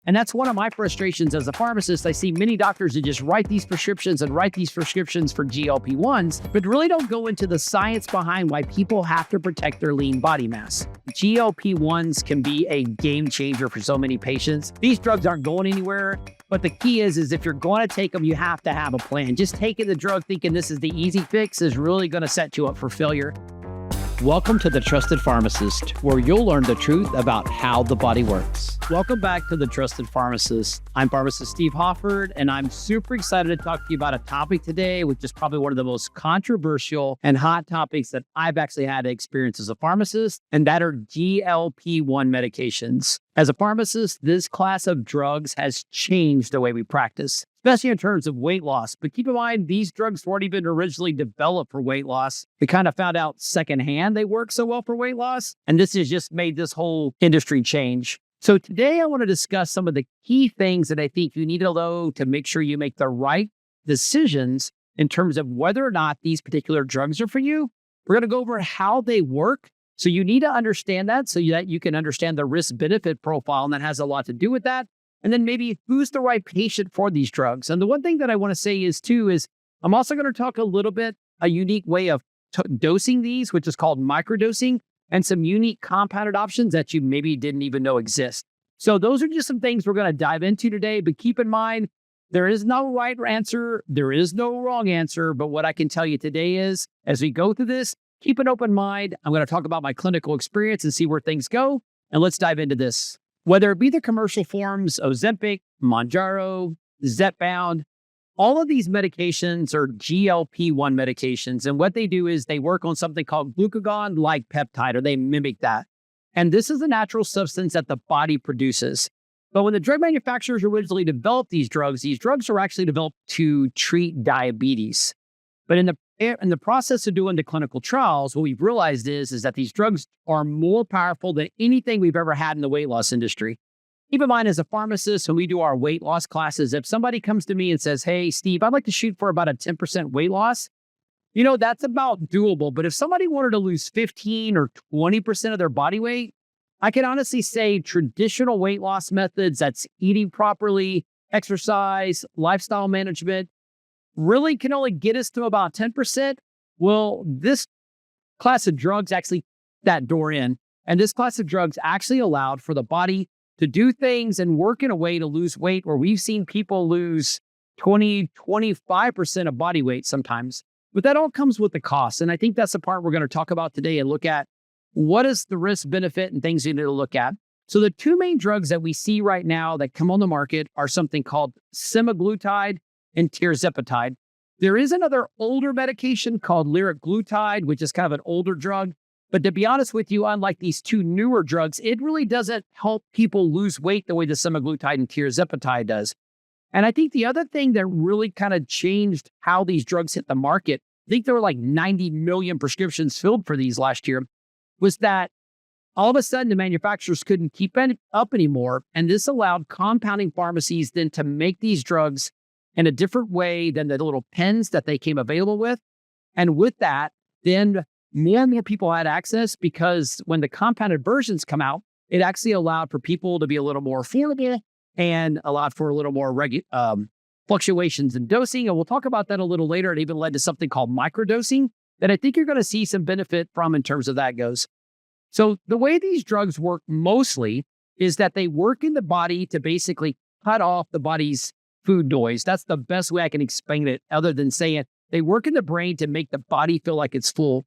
And that's one of my frustrations as a pharmacist. I see many doctors that just write these prescriptions for GLP-1s, but really don't go into the science behind why people have to protect their lean body mass. GLP-1s can be a game changer for so many patients. These drugs aren't going anywhere, but the key is if you're going to take them, you have to have a plan. Just taking the drug thinking this is the easy fix is really going to set you up for failure. Welcome to The Trusted Pharmacist, where you'll learn the truth about how the body works. Welcome back to The Trusted Pharmacist. I'm Pharmacist Steve Hofford, and I'm super excited to talk to you about a topic today, which is probably one of the most controversial and hot topics that I've actually had to experience as a pharmacist, and that are GLP-1 medications. As a pharmacist, this class of drugs has changed the way we practice, especially in terms of weight loss. But keep in mind, these drugs weren't even originally developed for weight loss. We kind of found out secondhand they work so well for weight loss. And this has just made this whole industry change. So today I want to discuss some of the key things that I think you need to know to make sure you make the right decisions in terms of whether or not these particular drugs are for you. We're going to go over how they work. So you need to understand that so that you can understand the risk-benefit profile, and that has a lot to do with that. And then maybe who's the right patient for these drugs. And the one thing that I want to say is I'm also going to talk a little bit a unique way of dosing these, which is called microdosing, and some unique compounded options that you maybe didn't even know exist. So those are just some things we're going to dive into today. But keep in mind, there is no right answer. There is no wrong answer. But what I can tell you today is, as we go through this, keep an open mind. I'm going to talk about my clinical experience and see where things go. And let's dive into this. Whether it be the commercial forms, Ozempic, Mounjaro, Zepbound, all of these medications are GLP-1 medications. And what they do is they work on something called glucagon-like peptide, or they mimic that. And this is a natural substance that the body produces. But when the drug manufacturers originally developed these drugs are actually developed to treat diabetes. But in the process of doing the clinical trials, what we've realized is that these drugs are more powerful than anything we've ever had in the weight loss industry. Keep in mind, as a pharmacist, when we do our weight loss classes, if somebody comes to me and says, "Hey, Steve, I'd like to shoot for about a 10% weight loss," that's about doable. But if somebody wanted to lose 15 or 20% of their body weight, I can honestly say traditional weight loss methods, that's eating properly, exercise, lifestyle management, really can only get us to about 10%. Well, this class of drugs actually that door in. And this class of drugs actually allowed for the body to do things and work in a way to lose weight where we've seen people lose 20, 25% of body weight sometimes. But that all comes with the cost. And I think that's the part we're going to talk about today and look at what is the risk benefit and things you need to look at. So the two main drugs that we see right now that come on the market are something called semaglutide and tirzepatide. There is another older medication called liraglutide, which is kind of an older drug. But to be honest with you, unlike these two newer drugs, it really doesn't help people lose weight the way the semaglutide and tirzepatide does. And I think the other thing that really kind of changed how these drugs hit the market, I think there were like 90 million prescriptions filled for these last year, was that all of a sudden the manufacturers couldn't keep up anymore. And this allowed compounding pharmacies then to make these drugs in a different way than the little pens that they came available with. And with that, then more and more people had access, because when the compounded versions come out, it actually allowed for people to be a little more affordable and allowed for a little more fluctuations in dosing. And we'll talk about that a little later. It even led to something called microdosing that I think you're going to see some benefit from in terms of that goes. So the way these drugs work mostly is that they work in the body to basically cut off the body's food noise. That's the best way I can explain it, other than saying they work in the brain to make the body feel like it's full.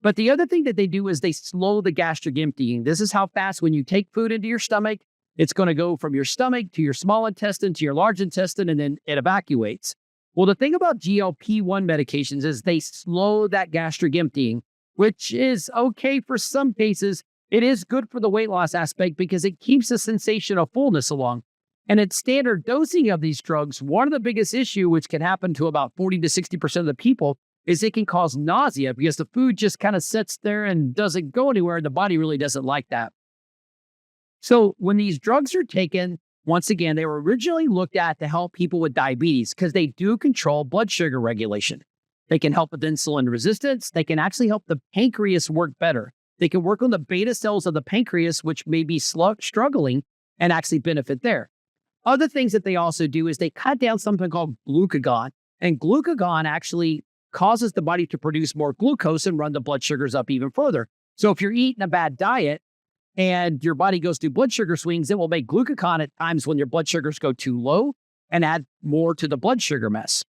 But the other thing that they do is they slow the gastric emptying. This is how fast, when you take food into your stomach, it's going to go from your stomach to your small intestine to your large intestine, and then it evacuates. Well, the thing about GLP-1 medications is they slow that gastric emptying, which is okay for some cases. It is good for the weight loss aspect because it keeps the sensation of fullness along. And at standard dosing of these drugs, one of the biggest issues, which can happen to about 40 to 60% of the people, is it can cause nausea because the food just kind of sits there and doesn't go anywhere. The body really doesn't like that. So when these drugs are taken, once again, they were originally looked at to help people with diabetes because they do control blood sugar regulation. They can help with insulin resistance. They can actually help the pancreas work better. They can work on the beta cells of the pancreas, which may be struggling, and actually benefit there. Other things that they also do is they cut down something called glucagon. And glucagon actually causes the body to produce more glucose and run the blood sugars up even further. So if you're eating a bad diet and your body goes through blood sugar swings, it will make glucagon at times when your blood sugars go too low and add more to the blood sugar mess.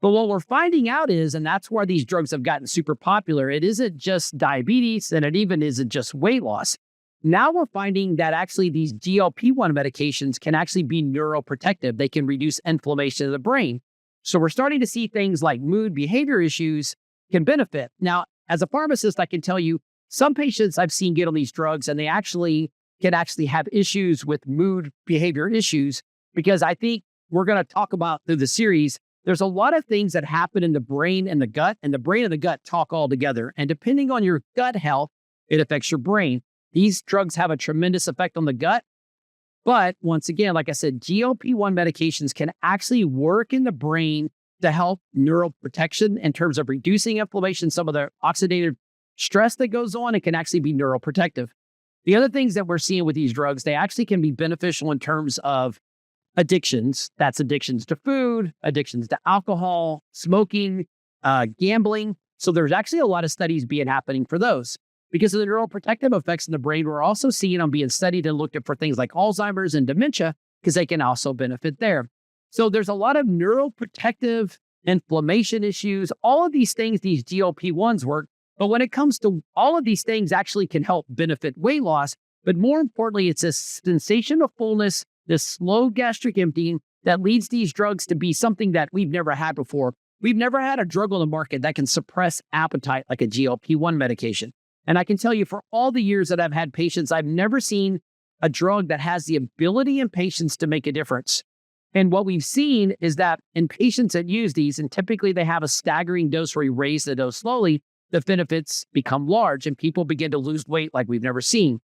But what we're finding out is, and that's where these drugs have gotten super popular, it isn't just diabetes and it even isn't just weight loss. Now we're finding that actually these GLP-1 medications can actually be neuroprotective. They can reduce inflammation of the brain. So we're starting to see things like mood behavior issues can benefit. Now, as a pharmacist, I can tell you some patients I've seen get on these drugs and they can have issues with mood behavior issues, because I think we're going to talk about through the series, there's a lot of things that happen in the brain and the gut, and the brain and the gut talk all together. And depending on your gut health, it affects your brain. These drugs have a tremendous effect on the gut. But once again, like I said, GLP-1 medications can actually work in the brain to help neural protection in terms of reducing inflammation, some of the oxidative stress that goes on. It can actually be neuroprotective. The other things that we're seeing with these drugs, they actually can be beneficial in terms of addictions. That's addictions to food, addictions to alcohol, smoking, gambling. So there's actually a lot of studies happening for those. Because of the neuroprotective effects in the brain, we're also seeing them being studied and looked at for things like Alzheimer's and dementia, because they can also benefit there. So there's a lot of neuroprotective inflammation issues. All of these things, these GLP-1s work. But when it comes to all of these things actually can help benefit weight loss. But more importantly, it's a sensation of fullness, this slow gastric emptying that leads these drugs to be something that we've never had before. We've never had a drug on the market that can suppress appetite like a GLP-1 medication. And I can tell you, for all the years that I've had patients, I've never seen a drug that has the ability in patients to make a difference. And what we've seen is that in patients that use these, and typically they have a staggering dose where you raise the dose slowly, the benefits become large and people begin to lose weight like we've never seen.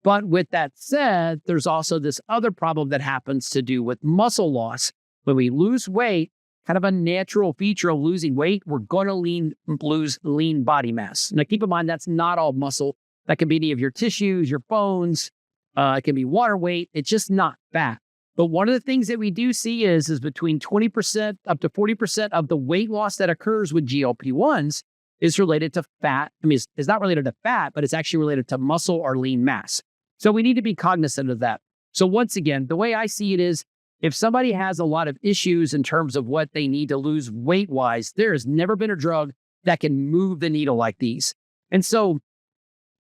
But with that said, there's also this other problem that happens to do with muscle loss. When we lose weight, kind of a natural feature of losing weight, we're going to lose lean body mass. Now, keep in mind, that's not all muscle. That can be any of your tissues, your bones. It can be water weight. It's just not fat. But one of the things that we do see is between 20% up to 40% of the weight loss that occurs with GLP-1s is related to fat. I mean, it's not related to fat, but it's actually related to muscle or lean mass. So we need to be cognizant of that. So once again, the way I see it is, if somebody has a lot of issues in terms of what they need to lose weight-wise, there has never been a drug that can move the needle like these. And so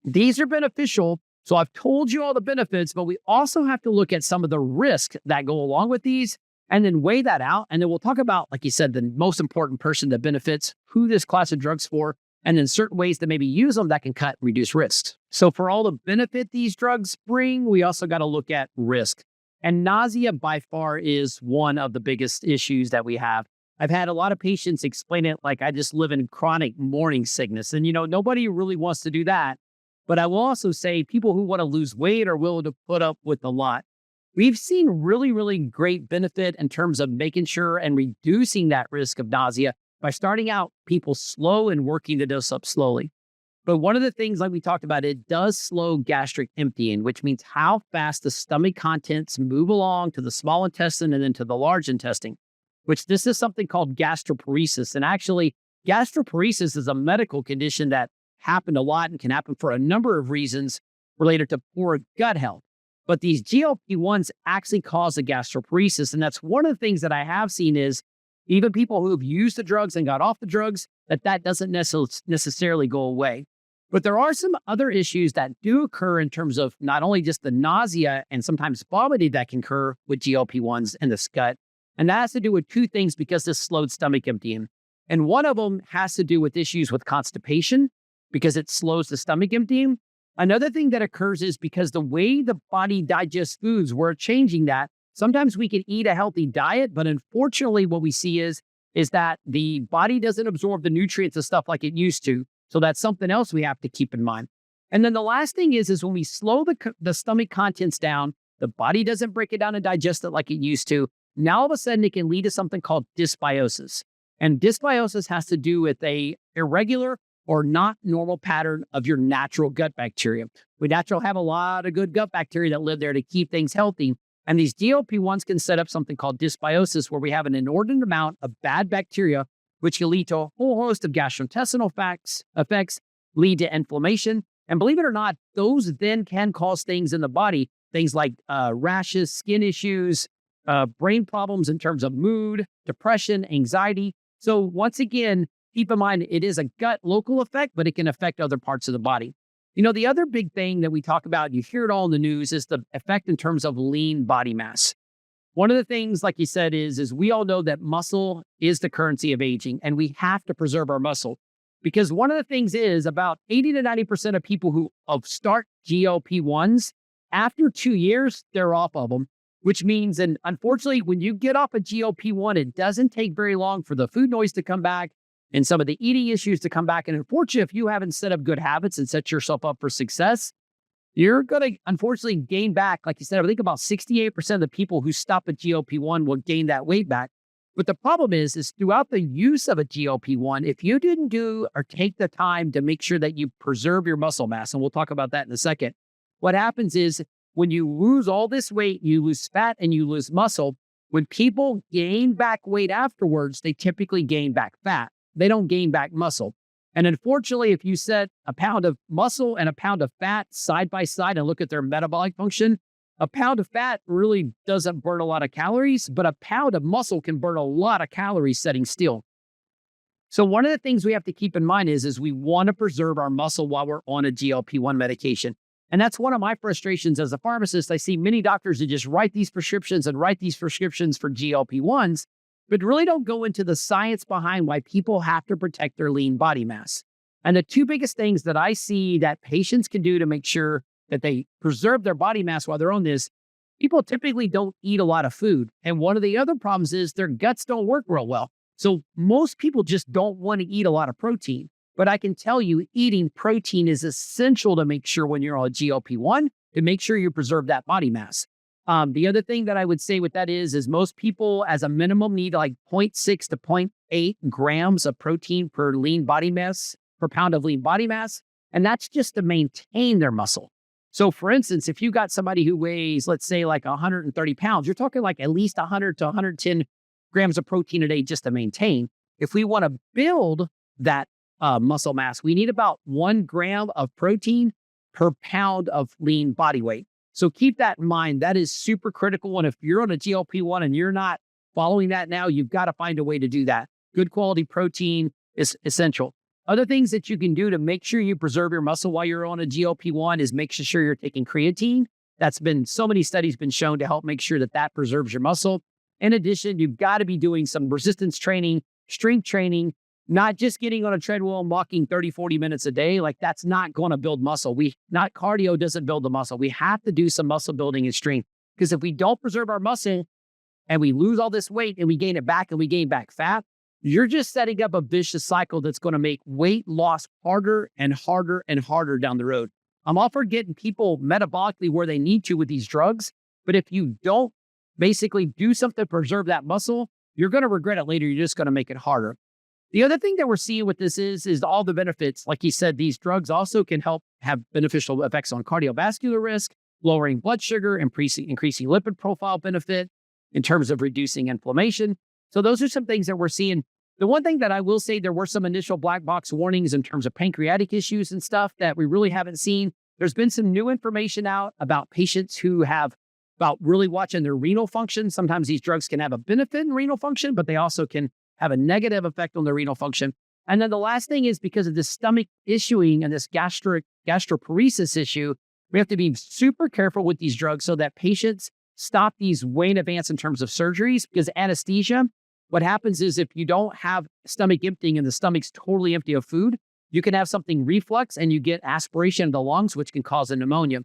these are beneficial. So I've told you all the benefits, but we also have to look at some of the risks that go along with these and then weigh that out. And then we'll talk about, like you said, the most important person that benefits, who this class of drugs for, and then certain ways to maybe use them that can cut and reduce risks. So for all the benefit these drugs bring, we also got to look at risk. And nausea by far is one of the biggest issues that we have. I've had a lot of patients explain it like I just live in chronic morning sickness. And, nobody really wants to do that. But I will also say people who want to lose weight are willing to put up with a lot. We've seen really, really great benefit in terms of making sure and reducing that risk of nausea by starting out people slow and working the dose up slowly. But one of the things, like we talked about, it does slow gastric emptying, which means how fast the stomach contents move along to the small intestine and then to the large intestine, which this is something called gastroparesis. And actually, gastroparesis is a medical condition that happened a lot and can happen for a number of reasons related to poor gut health. But these GLP-1s actually cause a gastroparesis. And that's one of the things that I have seen is even people who have used the drugs and got off the drugs, that doesn't necessarily go away. But there are some other issues that do occur in terms of not only just the nausea and sometimes vomiting that can occur with GLP-1s in the gut. And that has to do with two things because this slowed stomach emptying. And one of them has to do with issues with constipation because it slows the stomach emptying. Another thing that occurs is because the way the body digests foods, we're changing that. Sometimes we can eat a healthy diet, but unfortunately what we see is that the body doesn't absorb the nutrients and stuff like it used to. So that's something else we have to keep in mind. And then the last thing is when we slow the stomach contents down, the body doesn't break it down and digest it like it used to. Now all of a sudden it can lead to something called dysbiosis. And dysbiosis has to do with a irregular or not normal pattern of your natural gut bacteria. We naturally have a lot of good gut bacteria that live there to keep things healthy. And these GLP-1s can set up something called dysbiosis, where we have an inordinate amount of bad bacteria, which can lead to a whole host of gastrointestinal effects, lead to inflammation. And believe it or not, those then can cause things in the body, things like rashes, skin issues, brain problems in terms of mood, depression, anxiety. So once again, keep in mind, it is a gut local effect, but it can affect other parts of the body. The other big thing that we talk about, you hear it all in the news, is the effect in terms of lean body mass. One of the things, like you said, is we all know that muscle is the currency of aging, and we have to preserve our muscle. Because one of the things is about 80 to 90% of people who start GLP-1s, after 2 years, they're off of them, which means, and unfortunately, when you get off a GLP-1, it doesn't take very long for the food noise to come back and some of the eating issues to come back. And unfortunately, if you haven't set up good habits and set yourself up for success, you're going to unfortunately gain back. Like you said, I think about 68% of the people who stop at GLP-1 will gain that weight back. But the problem is throughout the use of a GLP-1, if you didn't do or take the time to make sure that you preserve your muscle mass, and we'll talk about that in a second, what happens is when you lose all this weight, you lose fat and you lose muscle. When people gain back weight afterwards, they typically gain back fat. They don't gain back muscle. And unfortunately, if you set a pound of muscle and a pound of fat side by side and look at their metabolic function, a pound of fat really doesn't burn a lot of calories, but a pound of muscle can burn a lot of calories sitting still. So one of the things we have to keep in mind is we want to preserve our muscle while we're on a GLP-1 medication. And that's one of my frustrations as a pharmacist. I see many doctors who just write these prescriptions for GLP-1s, but really don't go into the science behind why people have to protect their lean body mass. And the two biggest things that I see that patients can do to make sure that they preserve their body mass while they're on this, people typically don't eat a lot of food. And one of the other problems is their guts don't work real well. So most people just don't want to eat a lot of protein. But I can tell you, eating protein is essential to make sure when you're on GLP-1 to make sure you preserve that body mass. The other thing that I would say with that is most people as a minimum need like 0.6 to 0.8 grams of protein per pound of lean body mass. And that's just to maintain their muscle. So for instance, if you got somebody who weighs, let's say like 130 pounds, you're talking like at least 100 to 110 grams of protein a day just to maintain. If we want to build that muscle mass, we need about 1 gram of protein per pound of lean body weight. So keep that in mind. That is super critical. And if you're on a GLP-1 and you're not following that now, you've got to find a way to do that. Good quality protein is essential. Other things that you can do to make sure you preserve your muscle while you're on a GLP-1 is make sure you're taking creatine. That's been so many studies been shown to help make sure that preserves your muscle. In addition, you've got to be doing some resistance training, strength training, not just getting on a treadmill and walking 30, 40 minutes a day. Like that's not going to build muscle. Not cardio doesn't build the muscle. We have to do some muscle building and strength, because if we don't preserve our muscle and we lose all this weight and we gain it back and we gain back fat, you're just setting up a vicious cycle that's going to make weight loss harder and harder and harder down the road. I'm all for getting people metabolically where they need to with these drugs, but if you don't basically do something to preserve that muscle, you're going to regret it later. You're just going to make it harder. The other thing that we're seeing with this is all the benefits. Like you said, these drugs also can help have beneficial effects on cardiovascular risk, lowering blood sugar, increasing lipid profile benefit in terms of reducing inflammation. So those are some things that we're seeing. The one thing that I will say, there were some initial black box warnings in terms of pancreatic issues and stuff that we really haven't seen. There's been some new information out about patients who have about really watching their renal function. Sometimes these drugs can have a benefit in renal function, but they also can have a negative effect on the renal function. And then the last thing is because of this stomach issuing and this gastroparesis issue, we have to be super careful with these drugs so that patients stop these way in advance in terms of surgeries, because anesthesia, what happens is if you don't have stomach emptying and the stomach's totally empty of food, you can have something reflux and you get aspiration of the lungs, which can cause a pneumonia.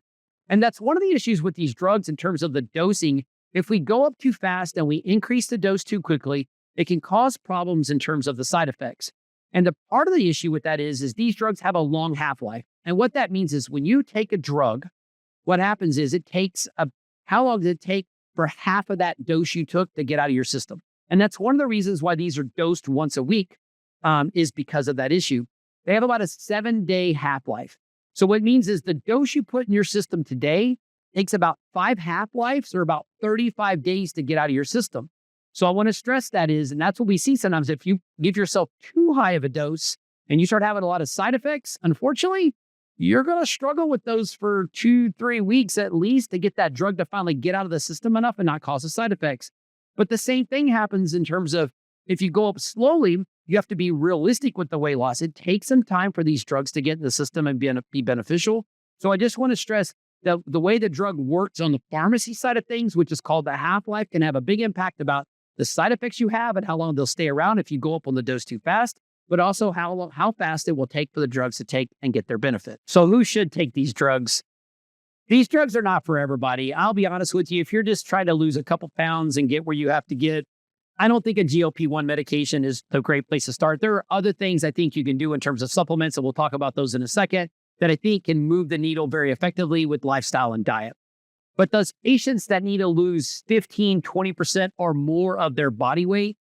And that's one of the issues with these drugs in terms of the dosing. If we go up too fast and we increase the dose too quickly, it can cause problems in terms of the side effects. And the part of the issue with that is these drugs have a long half-life. And what that means is when you take a drug, what happens is how long does it take for half of that dose you took to get out of your system? And that's one of the reasons why these are dosed once a week, is because of that issue. They have about a 7-day half-life. So what it means is the dose you put in your system today takes about 5 half-lives or about 35 days to get out of your system. So I want to stress that is, and that's what we see sometimes, if you give yourself too high of a dose and you start having a lot of side effects, unfortunately, you're going to struggle with those for 2-3 weeks at least to get that drug to finally get out of the system enough and not cause the side effects. But the same thing happens in terms of if you go up slowly, you have to be realistic with the weight loss. It takes some time for these drugs to get in the system and be beneficial. So I just want to stress that the way the drug works on the pharmacy side of things, which is called the half-life, can have a big impact about the side effects you have and how long they'll stay around if you go up on the dose too fast, but also how fast it will take for the drugs to take and get their benefit. So who should take these drugs? These drugs are not for everybody. I'll be honest with you. If you're just trying to lose a couple pounds and get where you have to get, I don't think a GLP-1 medication is a great place to start. There are other things I think you can do in terms of supplements, and we'll talk about those in a second, that I think can move the needle very effectively with lifestyle and diet. But those patients that need to lose 15, 20% or more of their body weight,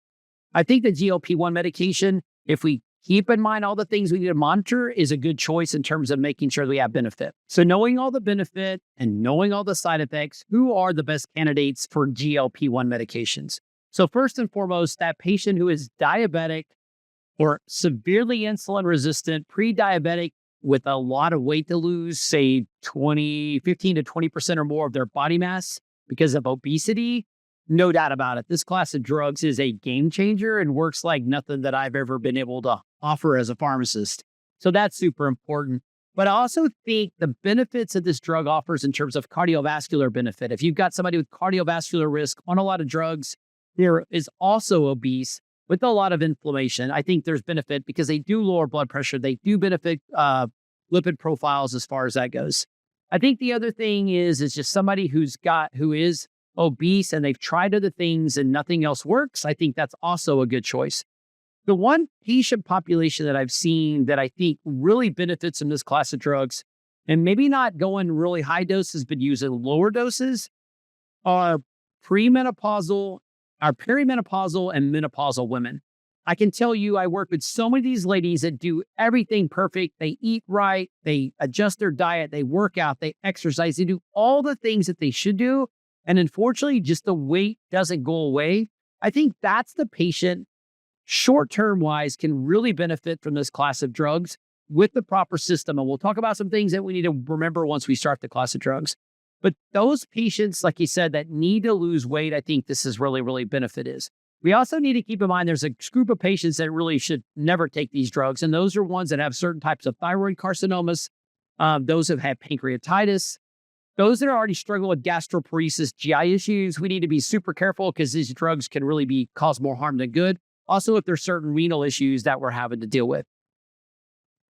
I think the GLP-1 medication, if we keep in mind all the things we need to monitor, is a good choice in terms of making sure we have benefit. So knowing all the benefit and knowing all the side effects, who are the best candidates for GLP-1 medications? So first and foremost, that patient who is diabetic or severely insulin resistant, pre-diabetic with a lot of weight to lose, say 15 to 20% or more of their body mass because of obesity, no doubt about it. This class of drugs is a game changer and works like nothing that I've ever been able to offer as a pharmacist. So that's super important. But I also think the benefits that this drug offers in terms of cardiovascular benefit, if you've got somebody with cardiovascular risk on a lot of drugs, there is also obese with a lot of inflammation, I think there's benefit because they do lower blood pressure. They do benefit lipid profiles as far as that goes. I think the other thing is just somebody who is obese and they've tried other things and nothing else works. I think that's also a good choice. The one patient population that I've seen that I think really benefits from this class of drugs, and maybe not going really high doses, but using lower doses, are perimenopausal and menopausal women. I can tell you, I work with so many of these ladies that do everything perfect. They eat right, they adjust their diet, they work out, they exercise, they do all the things that they should do. And unfortunately, just the weight doesn't go away. I think that's the patient, short-term wise, can really benefit from this class of drugs with the proper system. And we'll talk about some things that we need to remember once we start the class of drugs. But those patients, like you said, that need to lose weight, I think this is really benefit is. We also need to keep in mind there's a group of patients that really should never take these drugs. And those are ones that have certain types of thyroid carcinomas, those that have pancreatitis, those that are already struggling with gastroparesis, GI issues. We need to be super careful because these drugs can really cause more harm than good. Also, if there's certain renal issues that we're having to deal with.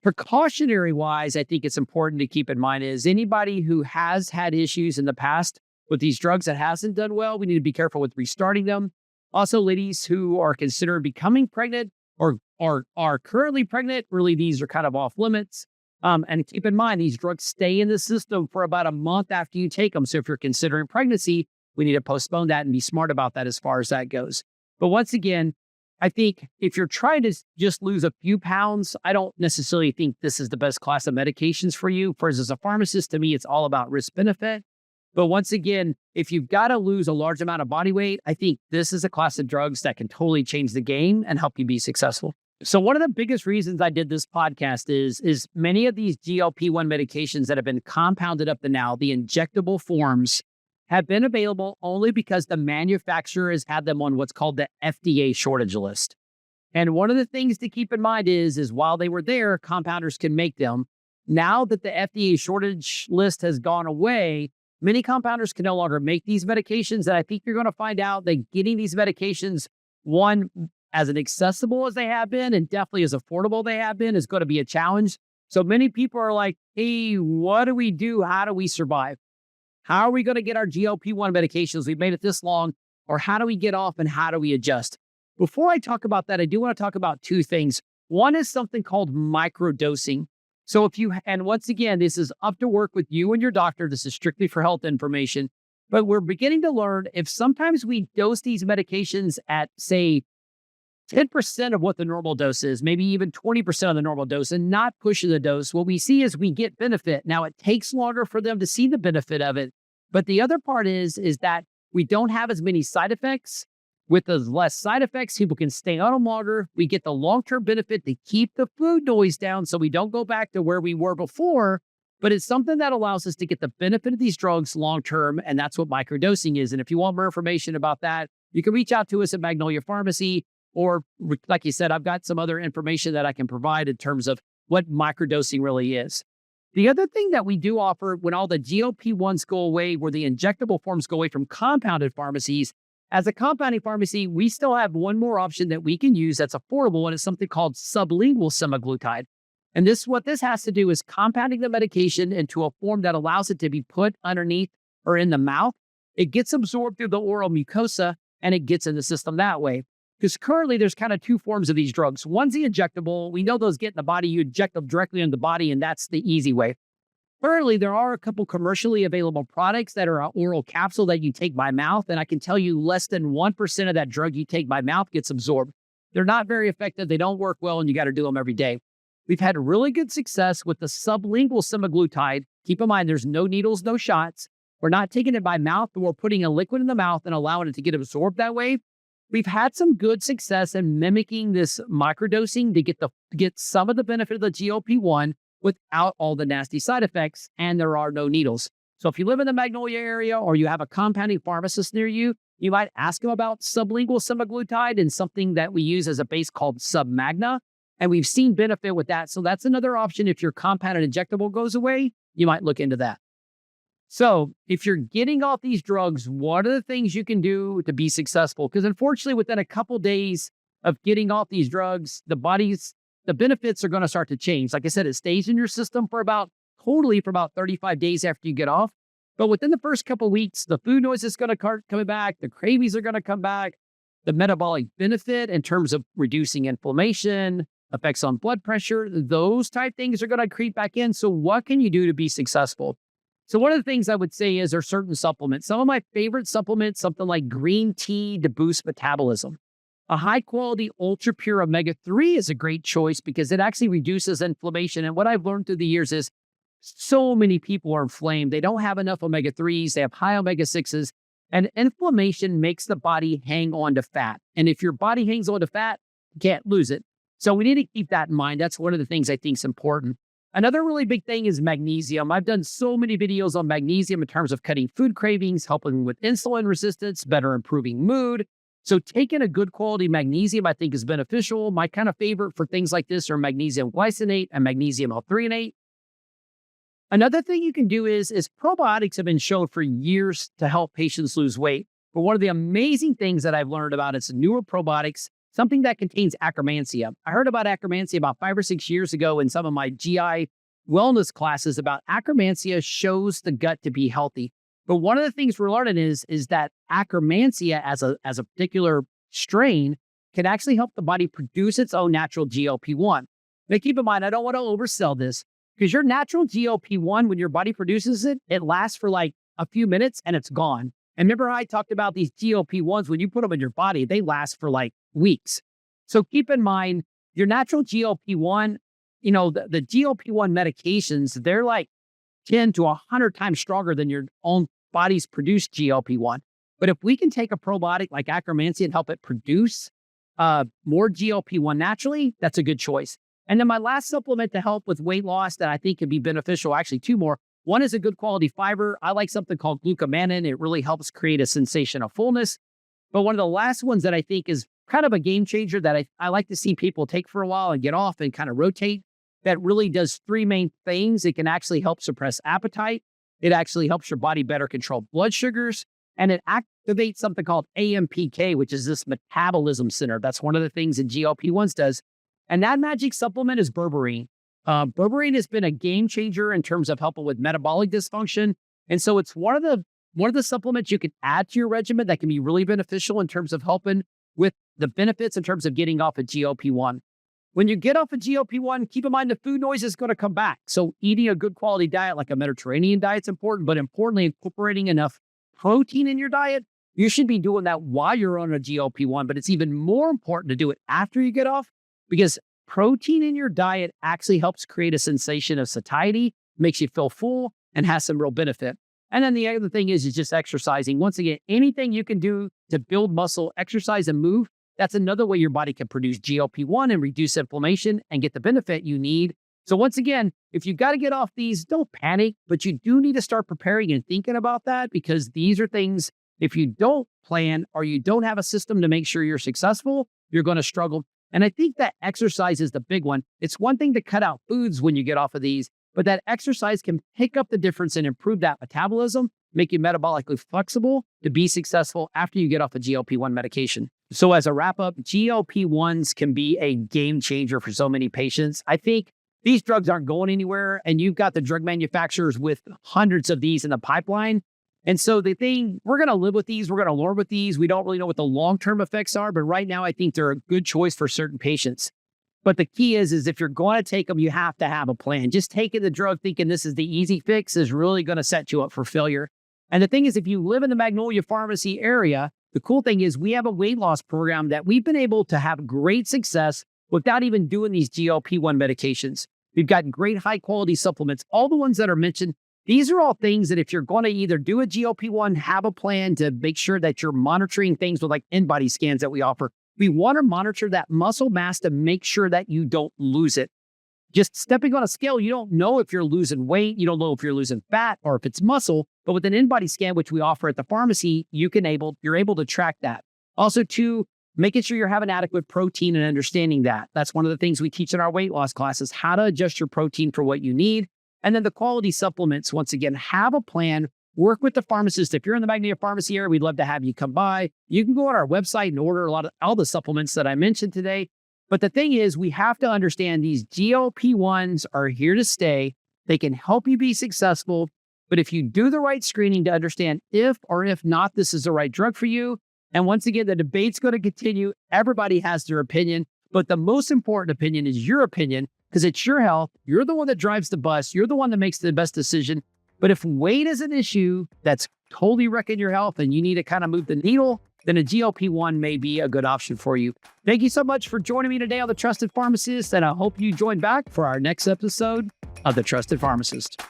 Precautionary wise, I think it's important to keep in mind is anybody who has had issues in the past with these drugs that hasn't done well, we need to be careful with restarting them. Also, ladies who are considering becoming pregnant or are currently pregnant, really these are kind of off limits. And keep in mind, these drugs stay in the system for about a month after you take them. So if you're considering pregnancy, we need to postpone that and be smart about that as far as that goes. But once again, I think if you're trying to just lose a few pounds, I don't necessarily think this is the best class of medications for you. For as a pharmacist, to me, it's all about risk benefit. But once again, if you've got to lose a large amount of body weight, I think this is a class of drugs that can totally change the game and help you be successful. So one of the biggest reasons I did this podcast is many of these GLP-1 medications that have been compounded up to now, the injectable forms, have been available only because the manufacturer has had them on what's called the FDA shortage list. And one of the things to keep in mind is while they were there, compounders can make them. Now that the FDA shortage list has gone away, many compounders can no longer make these medications. And I think you're going to find out that getting these medications, one, as accessible as they have been and definitely as affordable they have been, is going to be a challenge. So many people are like, hey, what do we do? How do we survive? How are we going to get our GLP-1 medications? We've made it this long. Or how do we get off and how do we adjust? Before I talk about that, I do want to talk about two things. One is something called microdosing. So and once again, this is up to work with you and your doctor. This is strictly for health information. But we're beginning to learn if sometimes we dose these medications at, say, 10% of what the normal dose is, maybe even 20% of the normal dose, and not pushing the dose, what we see is we get benefit. Now, it takes longer for them to see the benefit of it, But the other part is that we don't have as many side effects. With those less side effects, people can stay on them longer. We get the long-term benefit to keep the food noise down so we don't go back to where we were before. But it's something that allows us to get the benefit of these drugs long-term, and that's what microdosing is. And if you want more information about that, you can reach out to us at Magnolia Pharmacy, or like you said, I've got some other information that I can provide in terms of what microdosing really is. The other thing that we do offer when all the GLP-1s go away, where the injectable forms go away from compounded pharmacies, as a compounding pharmacy, we still have one more option that we can use that's affordable, and it's something called sublingual semaglutide. And what this has to do is compounding the medication into a form that allows it to be put underneath or in the mouth. It gets absorbed through the oral mucosa, and it gets in the system that way. Because currently there's kind of two forms of these drugs. One's the injectable. We know those get in the body. You inject them directly in the body, and that's the easy way. Currently, there are a couple commercially available products that are an oral capsule that you take by mouth. And I can tell you less than 1% of that drug you take by mouth gets absorbed. They're not very effective. They don't work well, and you got to do them every day. We've had really good success with the sublingual semaglutide. Keep in mind, there's no needles, no shots. We're not taking it by mouth, but we're putting a liquid in the mouth and allowing it to get absorbed that way. We've had some good success in mimicking this microdosing to get some of the benefit of the GLP-1 without all the nasty side effects, and there are no needles. So if you live in the Magnolia area or you have a compounding pharmacist near you, you might ask them about sublingual semaglutide and something that we use as a base called Submagna, and we've seen benefit with that. So that's another option. If your compounded injectable goes away, you might look into that. So if you're getting off these drugs, what are the things you can do to be successful? Because unfortunately, within a couple days of getting off these drugs, the benefits are going to start to change. Like I said, it stays in your system for about 35 days after you get off. But within the first couple of weeks, the food noise is going to start coming back. The cravings are going to come back. The metabolic benefit in terms of reducing inflammation, effects on blood pressure, those type things are going to creep back in. So what can you do to be successful? So one of the things I would say is there are certain supplements. Some of my favorite supplements, something like green tea to boost metabolism. A high-quality, ultra-pure omega-3 is a great choice because it actually reduces inflammation. And what I've learned through the years is so many people are inflamed. They don't have enough omega-3s. They have high omega-6s. And inflammation makes the body hang on to fat. And if your body hangs on to fat, you can't lose it. So we need to keep that in mind. That's one of the things I think is important. Another really big thing is magnesium. I've done so many videos on magnesium in terms of cutting food cravings, helping with insulin resistance, better improving mood. So taking a good quality magnesium, I think, is beneficial. My kind of favorite for things like this are magnesium glycinate and magnesium L-threonate. Another thing you can do is probiotics have been shown for years to help patients lose weight. But one of the amazing things that I've learned about is newer probiotics, something that contains Akkermansia. I heard about Akkermansia about 5 or 6 years ago in some of my GI wellness classes about Akkermansia shows the gut to be healthy. But one of the things we're learning is that Akkermansia as a particular strain can actually help the body produce its own natural GLP-1. Now keep in mind, I don't want to oversell this because your natural GLP-1, when your body produces it, it lasts for like a few minutes and it's gone. And remember how I talked about these GLP-1s, when you put them in your body, they last for like weeks. So keep in mind, your natural GLP-1, the GLP-1 medications, they're like 10 to 100 times stronger than your own body's produced GLP-1. But if we can take a probiotic like Akkermansia and help it produce more GLP-1 naturally, that's a good choice. And then my last supplement to help with weight loss that I think could be beneficial, actually two more. One is a good quality fiber. I like something called glucomannan. It really helps create a sensation of fullness. But one of the last ones that I think is kind of a game changer that I like to see people take for a while and get off and kind of rotate, that really does three main things. It can actually help suppress appetite. It actually helps your body better control blood sugars. And it activates something called AMPK, which is this metabolism center. That's one of the things that GLP-1s does. And that magic supplement is berberine. Berberine has been a game changer in terms of helping with metabolic dysfunction. And so it's one of the supplements you can add to your regimen that can be really beneficial in terms of helping with the benefits in terms of getting off a GLP-1. When you get off a GLP-1, keep in mind the food noise is going to come back. So eating a good quality diet like a Mediterranean diet is important, but importantly, incorporating enough protein in your diet. You should be doing that while you're on a GLP-1, but it's even more important to do it after you get off because protein in your diet actually helps create a sensation of satiety, makes you feel full, and has some real benefit. And then the other thing is just exercising. Once again, anything you can do to build muscle, exercise, and move, that's another way your body can produce GLP-1 and reduce inflammation and get the benefit you need. So once again, if you got to get off these, don't panic, but you do need to start preparing and thinking about that, because these are things, if you don't plan or you don't have a system to make sure you're successful, you're going to struggle. And I think that exercise is the big one. It's one thing to cut out foods when you get off of these, but that exercise can pick up the difference and improve that metabolism, make you metabolically flexible to be successful after you get off a GLP-1 medication. So as a wrap up, GLP-1s can be a game changer for so many patients. I think these drugs aren't going anywhere, and you've got the drug manufacturers with hundreds of these in the pipeline. And so the thing, we're going to live with these, we're going to learn with these. We don't really know what the long-term effects are, but right now I think they're a good choice for certain patients. But the key is if you're going to take them, you have to have a plan. Just taking the drug thinking this is the easy fix is really going to set you up for failure. And the thing is, if you live in the Magnolia Pharmacy area, the cool thing is we have a weight loss program that we've been able to have great success without even doing these GLP-1 medications. We've got great high quality supplements. All the ones that are mentioned, these are all things that if you're going to either do a GLP-1, have a plan to make sure that you're monitoring things with like in-body scans that we offer. We want to monitor that muscle mass to make sure that you don't lose it. Just stepping on a scale, you don't know if you're losing weight, you don't know if you're losing fat or if it's muscle, but with an in-body scan, which we offer at the pharmacy, you're able to track that. Also, too, making sure you're having adequate protein and understanding that. That's one of the things we teach in our weight loss classes, how to adjust your protein for what you need. And then the quality supplements, once again, have a plan, work with the pharmacist. If you're in the Magnolia Pharmacy area, we'd love to have you come by. You can go on our website and order all the supplements that I mentioned today. But the thing is, we have to understand these GLP-1s are here to stay. They can help you be successful. But if you do the right screening to understand if or if not this is the right drug for you, and once again, the debate's going to continue. Everybody has their opinion, but the most important opinion is your opinion, because it's your health. You're the one that drives the bus. You're the one that makes the best decision. But if weight is an issue that's totally wrecking your health and you need to kind of move the needle, then a GLP-1 may be a good option for you. Thank you so much for joining me today on The Trusted Pharmacist, and I hope you join back for our next episode of The Trusted Pharmacist.